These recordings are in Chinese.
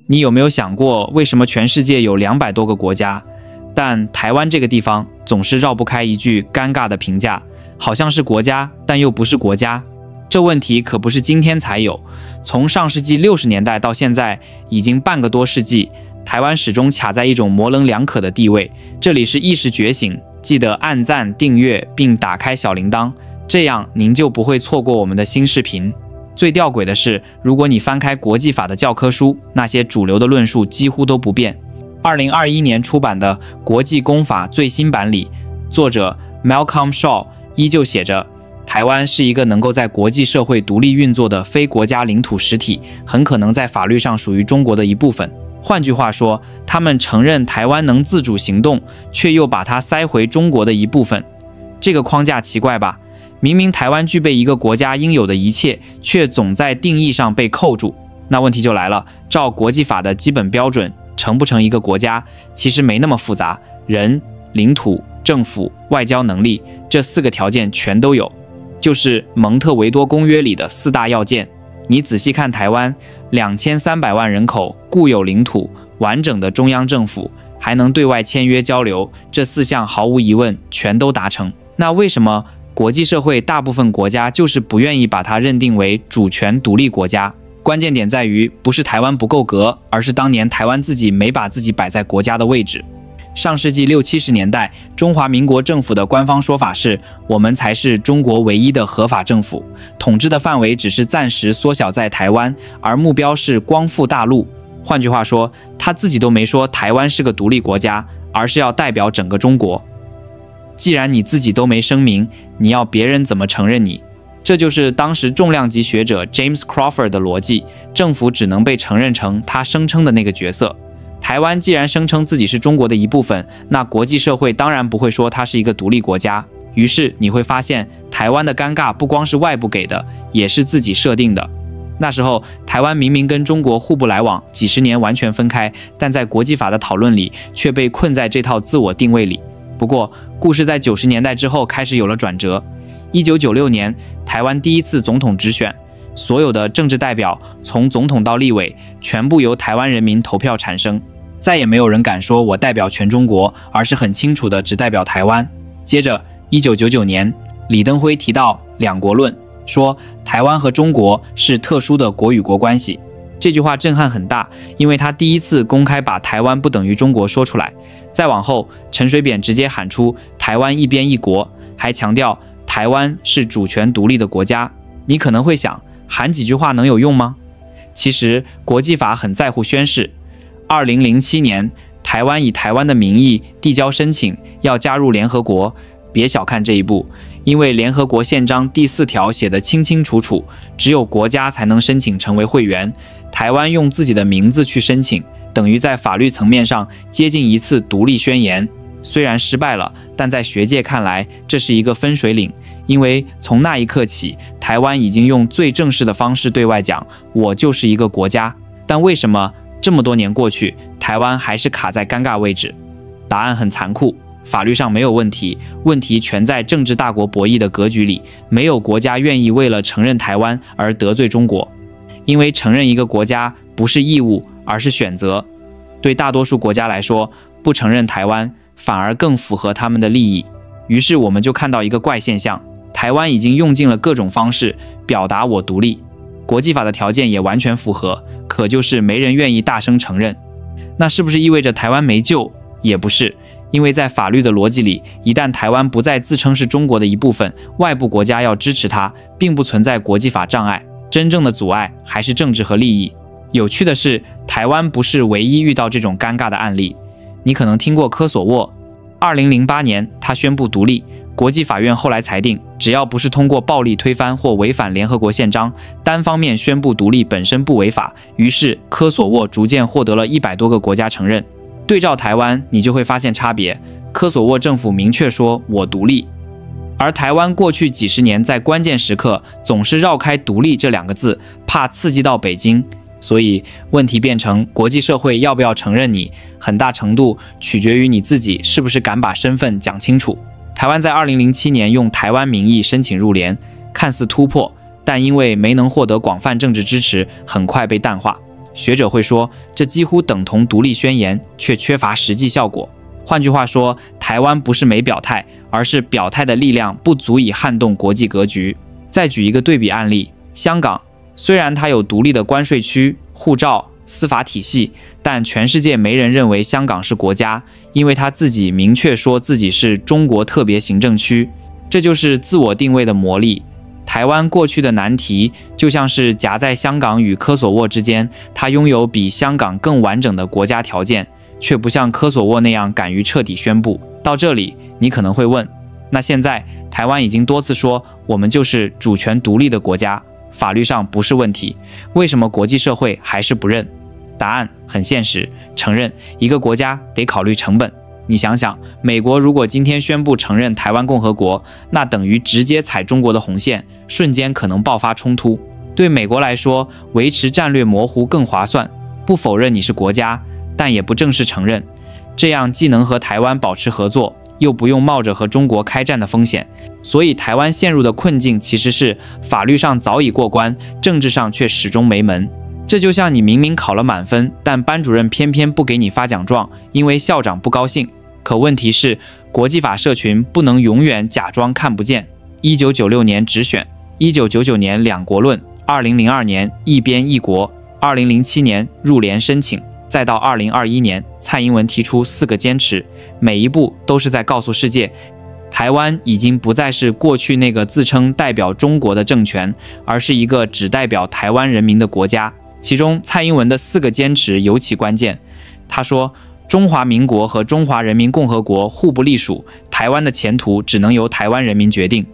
你有没有想过，为什么全世界有200多个国家，但台湾这个地方总是绕不开一句尴尬的评价，好像是国家，但又不是国家？这问题可不是今天才有，从上世纪60年代到现在，已经半个多世纪，台湾始终卡在一种模棱两可的地位。这里是意识觉醒，记得按赞、订阅并打开小铃铛，这样您就不会错过我们的新视频。最吊诡的是，如果你翻开国际法的教科书，那些主流的论述几乎都不变。2021年出版的《国际公法》最新版里，作者 Malcolm Shaw 依旧写着，台湾是一个能够在国际社会独立运作的非国家领土实体，很可能在法律上属于中国的一部分。换句话说，他们承认台湾能自主行动，却又把它塞回中国的一部分。这个框架奇怪吧？明明台湾具备一个国家应有的一切，却总在定义上被扣住。那问题就来了，照国际法的基本标准，成不成一个国家，其实没那么复杂，人、领土、政府、外交能力，这4个条件全都有，就是蒙特维多公约里的4大要件。你仔细看台湾，2300万人口，固有领土，完整的中央政府，还能对外签约交流，这4项毫无疑问全都达成。那为什么国际社会大部分国家就是不愿意把它认定为主权独立国家？关键点在于，不是台湾不够格，而是当年台湾自己没把自己摆在国家的位置。上世纪60、70年代，中华民国政府的官方说法是，我们才是中国唯一的合法政府，统治的范围只是暂时缩小在台湾，而目标是光复大陆。换句话说，他自己都没说台湾是个独立国家，而是要代表整个中国。既然你自己都没声明，你要别人怎么承认你？这就是当时重量级学者 James Crawford 的逻辑，政府只能被承认成他声称的那个角色。台湾既然声称自己是中国的一部分，那国际社会当然不会说它是一个独立国家。于是你会发现，台湾的尴尬不光是外部给的，也是自己设定的。那时候台湾明明跟中国互不来往，几十年完全分开，但在国际法的讨论里却被困在这套自我定位里。不过故事在90年代之后开始有了转折。1996年，台湾第一次总统直选，所有的政治代表从总统到立委全部由台湾人民投票产生，再也没有人敢说我代表全中国，而是很清楚的只代表台湾。接着1999年，李登辉提到两国论，说台湾和中国是特殊的国与国关系。这句话震撼很大，因为他第一次公开把台湾不等于中国说出来。再往后，陈水扁直接喊出台湾一边一国，还强调台湾是主权独立的国家。你可能会想，喊几句话能有用吗？其实国际法很在乎宣誓。2007年，台湾以台湾的名义递交申请，要加入联合国。别小看这一步，因为联合国宪章第4条写得清清楚楚，只有国家才能申请成为会员。台湾用自己的名字去申请，等于在法律层面上接近一次独立宣言。虽然失败了，但在学界看来，这是一个分水岭，因为从那一刻起，台湾已经用最正式的方式对外讲，我就是一个国家。但为什么这么多年过去，台湾还是卡在尴尬位置？答案很残酷，法律上没有问题，问题全在政治大国博弈的格局里。没有国家愿意为了承认台湾而得罪中国，因为承认一个国家不是义务，而是选择。对大多数国家来说，不承认台湾反而更符合他们的利益。于是我们就看到一个怪现象，台湾已经用尽了各种方式表达我独立，国际法的条件也完全符合，可就是没人愿意大声承认。那是不是意味着台湾没救？也不是，因为在法律的逻辑里，一旦台湾不再自称是中国的一部分，外部国家要支持它，并不存在国际法障碍，真正的阻碍还是政治和利益。有趣的是，台湾不是唯一遇到这种尴尬的案例。你可能听过科索沃，2008年他宣布独立，国际法院后来裁定，只要不是通过暴力推翻或违反联合国宪章，单方面宣布独立本身不违法。于是科索沃逐渐获得了100多个国家承认。对照台湾，你就会发现差别。科索沃政府明确说我独立，而台湾过去几十年在关键时刻总是绕开独立这2个字，怕刺激到北京。所以问题变成国际社会要不要承认你，很大程度取决于你自己是不是敢把身份讲清楚。台湾在2007年用台湾名义申请入联，看似突破，但因为没能获得广泛政治支持，很快被淡化。学者会说，这几乎等同独立宣言，却缺乏实际效果。换句话说，台湾不是没表态，而是表态的力量不足以撼动国际格局。再举一个对比案例，香港虽然它有独立的关税区、护照、司法体系，但全世界没人认为香港是国家，因为它自己明确说自己是中国特别行政区，这就是自我定位的魔力。台湾过去的难题就像是夹在香港与科索沃之间，它拥有比香港更完整的国家条件，却不像科索沃那样敢于彻底宣布。到这里，你可能会问，那现在台湾已经多次说我们就是主权独立的国家，法律上不是问题，为什么国际社会还是不认？答案很现实，承认一个国家得考虑成本。你想想，美国如果今天宣布承认台湾共和国，那等于直接踩中国的红线，瞬间可能爆发冲突。对美国来说，维持战略模糊更划算，不否认你是国家，但也不正式承认，这样既能和台湾保持合作，又不用冒着和中国开战的风险。所以台湾陷入的困境其实是法律上早已过关，政治上却始终没门。这就像你明明考了满分，但班主任偏偏不给你发奖状，因为校长不高兴。可问题是，国际法社群不能永远假装看不见。1996年直选，1999年两国论，2002年一边一国，2007年入联申请，再到2021年，蔡英文提出4个坚持，每一步都是在告诉世界，台湾已经不再是过去那个自称代表中国的政权，而是一个只代表台湾人民的国家。其中，蔡英文的4个坚持尤其关键。他说，中华民国和中华人民共和国互不隶属，台湾的前途只能由台湾人民决定。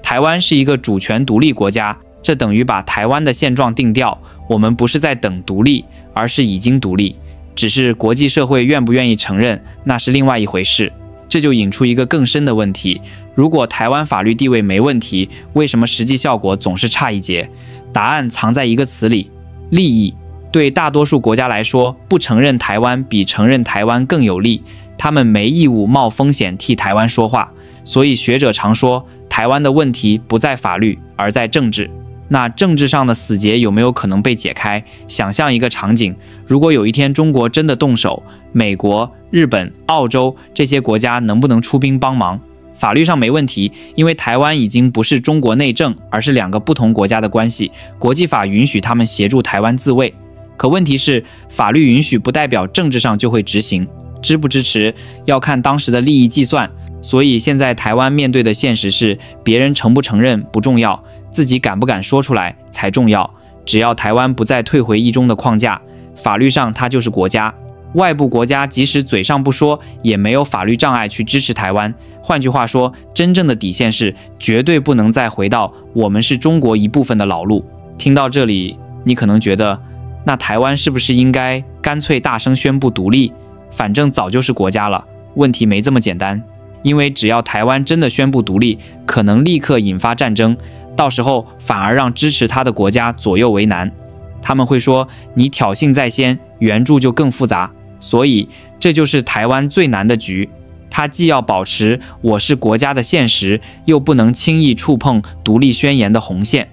台湾是一个主权独立国家，这等于把台湾的现状定调，我们不是在等独立，而是已经独立，只是国际社会愿不愿意承认，那是另外一回事。这就引出一个更深的问题，如果台湾法律地位没问题，为什么实际效果总是差一截？答案藏在一个词里，利益。对大多数国家来说，不承认台湾比承认台湾更有利，他们没义务冒风险替台湾说话。所以学者常说，台湾的问题不在法律，而在政治。那政治上的死结有没有可能被解开？想象一个场景，如果有一天中国真的动手，美国、日本、澳洲这些国家能不能出兵帮忙？法律上没问题，因为台湾已经不是中国内政，而是2个不同国家的关系，国际法允许他们协助台湾自卫。可问题是，法律允许不代表政治上就会执行，支不支持要看当时的利益计算。所以现在台湾面对的现实是，别人承不承认不重要，自己敢不敢说出来才重要。只要台湾不再退回一中的框架，法律上它就是国家。外部国家即使嘴上不说，也没有法律障碍去支持台湾。换句话说，真正的底线是绝对不能再回到我们是中国一部分的老路。听到这里，你可能觉得，那台湾是不是应该干脆大声宣布独立？反正早就是国家了。问题没这么简单，因为只要台湾真的宣布独立，可能立刻引发战争，到时候反而让支持他的国家左右为难。他们会说，你挑衅在先，援助就更复杂。所以这就是台湾最难的局，它既要保持我是国家的现实，又不能轻易触碰独立宣言的红线。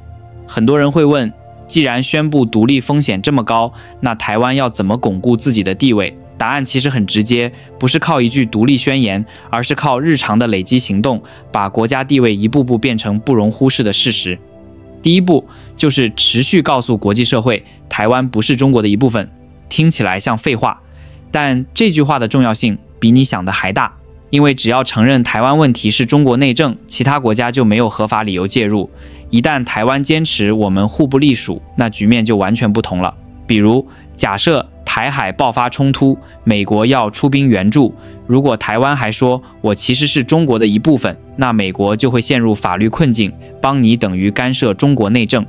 很多人会问，既然宣布独立风险这么高，那台湾要怎么巩固自己的地位？答案其实很直接，不是靠一句独立宣言，而是靠日常的累积行动，把国家地位一步步变成不容忽视的事实。第一步就是持续告诉国际社会，台湾不是中国的一部分。听起来像废话，但这句话的重要性比你想的还大。因为只要承认台湾问题是中国内政，其他国家就没有合法理由介入。一旦台湾坚持我们互不隶属，那局面就完全不同了。比如，假设台海爆发冲突，美国要出兵援助，如果台湾还说我其实是中国的一部分，那美国就会陷入法律困境，帮你等于干涉中国内政。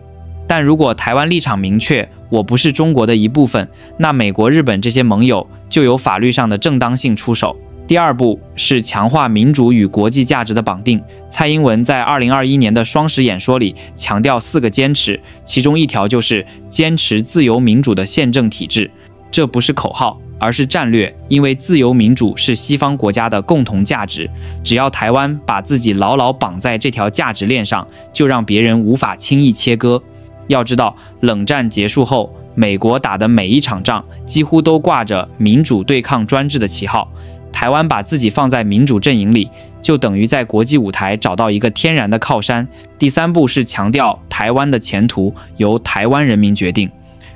但如果台湾立场明确，我不是中国的一部分，那美国、日本这些盟友就有法律上的正当性出手。第二步是强化民主与国际价值的绑定。蔡英文在2021年的双10演说里强调4个坚持，其中一条就是坚持自由民主的宪政体制。这不是口号，而是战略，因为自由民主是西方国家的共同价值，只要台湾把自己牢牢绑在这条价值链上，就让别人无法轻易切割。要知道，冷战结束后，美国打的每一场仗几乎都挂着民主对抗专制的旗号，台湾把自己放在民主阵营里，就等于在国际舞台找到一个天然的靠山。第三步是强调台湾的前途由台湾人民决定，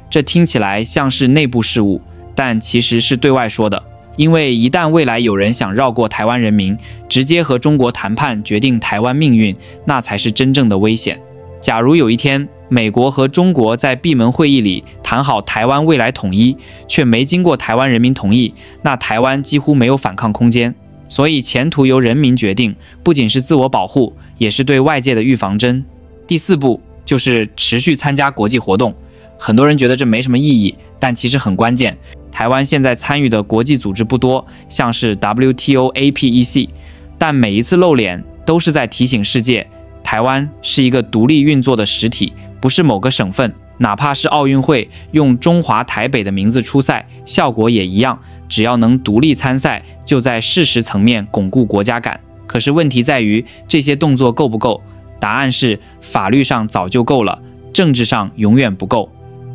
这听起来像是内部事务，但其实是对外说的。因为一旦未来有人想绕过台湾人民，直接和中国谈判决定台湾命运，那才是真正的危险。假如有一天美国和中国在闭门会议里谈好台湾未来统一，却没经过台湾人民同意，那台湾几乎没有反抗空间。所以前途由人民决定，不仅是自我保护，也是对外界的预防针。第四步就是持续参加国际活动。很多人觉得这没什么意义，但其实很关键。台湾现在参与的国际组织不多，像是 WTO、APEC， 但每一次露脸都是在提醒世界，台湾是一个独立运作的实体，不是某个省份。哪怕是奥运会用中华台北的名字出赛，效果也一样，只要能独立参赛，就在事实层面巩固国家感。可是问题在于，这些动作够不够？答案是法律上早就够了，政治上永远不够。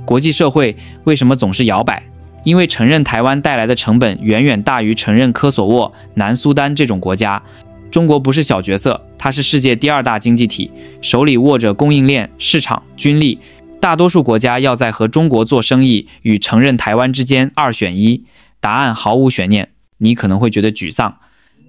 国际社会为什么总是摇摆？因为承认台湾带来的成本远远大于承认科索沃、南苏丹这种国家。中国不是小角色，它是世界第2大经济体，手里握着供应链、市场、军力。大多数国家要在和中国做生意与承认台湾之间2选1，答案毫无悬念。你可能会觉得沮丧，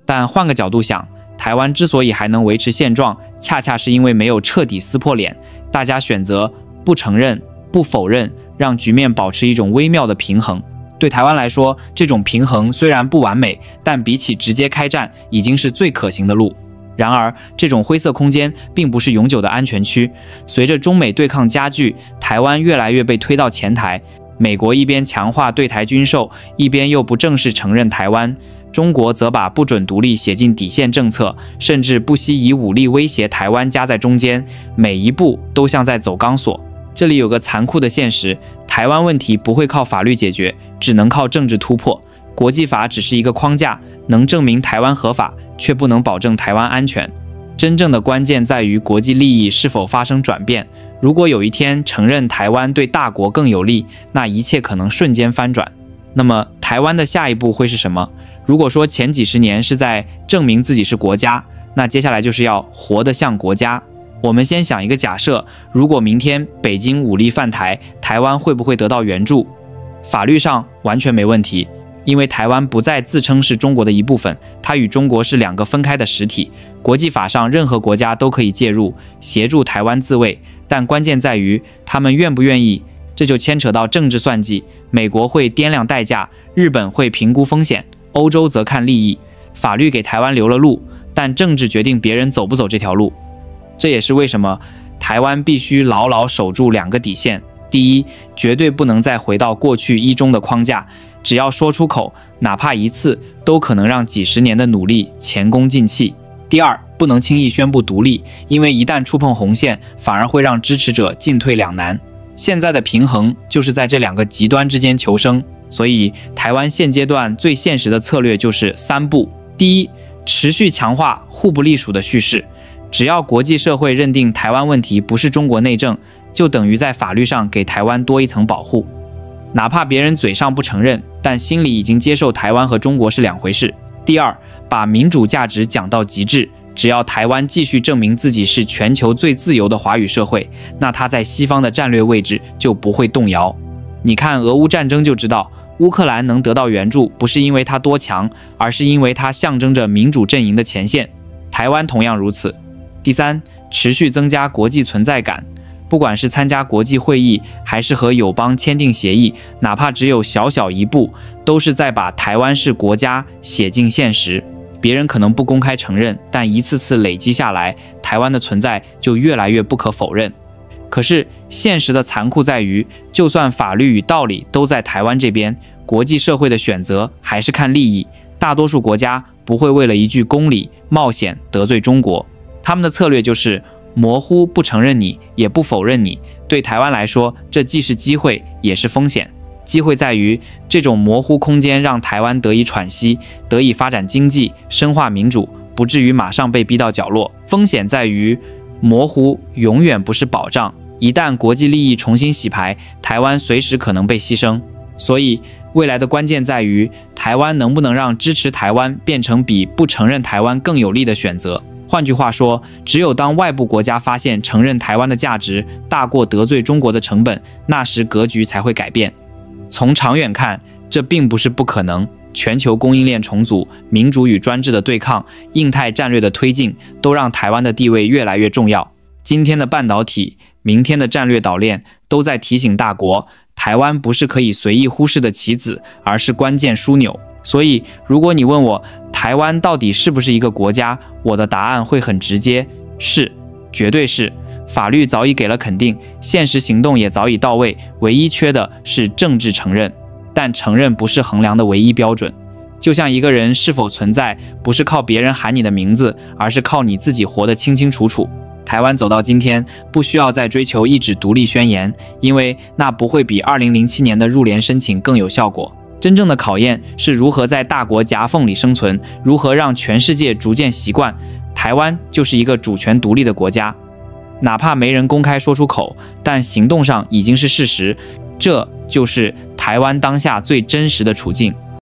但换个角度想，台湾之所以还能维持现状，恰恰是因为没有彻底撕破脸，大家选择不承认、不否认，让局面保持一种微妙的平衡。对台湾来说，这种平衡虽然不完美，但比起直接开战，已经是最可行的路。然而，这种灰色空间并不是永久的安全区。随着中美对抗加剧，台湾越来越被推到前台。美国一边强化对台军售，一边又不正式承认台湾。中国则把不准独立写进底线政策，甚至不惜以武力威胁台湾夹在中间，每一步都像在走钢索。这里有个残酷的现实，台湾问题不会靠法律解决，只能靠政治突破。国际法只是一个框架，能证明台湾合法，却不能保证台湾安全。真正的关键在于国际利益是否发生转变。如果有一天承认台湾对大国更有利，那一切可能瞬间翻转。那么台湾的下一步会是什么？如果说前几十年是在证明自己是国家，那接下来就是要活得像国家。我们先想一个假设，如果明天北京武力犯台，台湾会不会得到援助？法律上完全没问题，因为台湾不再自称是中国的一部分，它与中国是2个分开的实体。国际法上任何国家都可以介入，协助台湾自卫，但关键在于他们愿不愿意，这就牵扯到政治算计。美国会掂量代价，日本会评估风险，欧洲则看利益。法律给台湾留了路，但政治决定别人走不走这条路。这也是为什么台湾必须牢牢守住2个底线。第一，绝对不能再回到过去一中的框架，只要说出口，哪怕一次，都可能让几10年的努力前功尽弃。第二，不能轻易宣布独立，因为一旦触碰红线，反而会让支持者进退两难。现在的平衡就是在这2个极端之间求生，所以台湾现阶段最现实的策略就是3步。第一，持续强化互不隶属的叙事。只要国际社会认定台湾问题不是中国内政，就等于在法律上给台湾多一层保护。哪怕别人嘴上不承认，但心里已经接受台湾和中国是2回事。第二，把民主价值讲到极致。只要台湾继续证明自己是全球最自由的华语社会，那它在西方的战略位置就不会动摇。你看俄乌战争就知道，乌克兰能得到援助，不是因为它多强，而是因为它象征着民主阵营的前线。台湾同样如此。第三，持续增加国际存在感。不管是参加国际会议，还是和友邦签订协议，哪怕只有小小一步，都是在把台湾是国家写进现实。别人可能不公开承认，但一次次累积下来，台湾的存在就越来越不可否认。可是现实的残酷在于，就算法律与道理都在台湾这边，国际社会的选择还是看利益。大多数国家不会为了一句公理冒险得罪中国，他们的策略就是模糊，不承认你，也不否认你。对台湾来说，这既是机会，也是风险。机会在于这种模糊空间让台湾得以喘息，得以发展经济，深化民主，不至于马上被逼到角落。风险在于模糊永远不是保障，一旦国际利益重新洗牌，台湾随时可能被牺牲。所以，未来的关键在于台湾能不能让支持台湾变成比不承认台湾更有利的选择。换句话说，只有当外部国家发现承认台湾的价值大过得罪中国的成本，那时格局才会改变。从长远看，这并不是不可能。全球供应链重组、民主与专制的对抗、印太战略的推进，都让台湾的地位越来越重要。今天的半导体，明天的战略岛链，都在提醒大国，台湾不是可以随意忽视的棋子，而是关键枢纽。所以，如果你问我台湾到底是不是一个国家，我的答案会很直接：是，绝对是。法律早已给了肯定，现实行动也早已到位，唯一缺的是政治承认。但承认不是衡量的唯一标准。就像一个人是否存在，不是靠别人喊你的名字，而是靠你自己活得清清楚楚。台湾走到今天，不需要再追求一纸独立宣言，因为那不会比2007年的入联申请更有效果。真正的考验是如何在大国夹缝里生存，如何让全世界逐渐习惯台湾就是一个主权独立的国家。哪怕没人公开说出口，但行动上已经是事实。这就是台湾当下最真实的处境。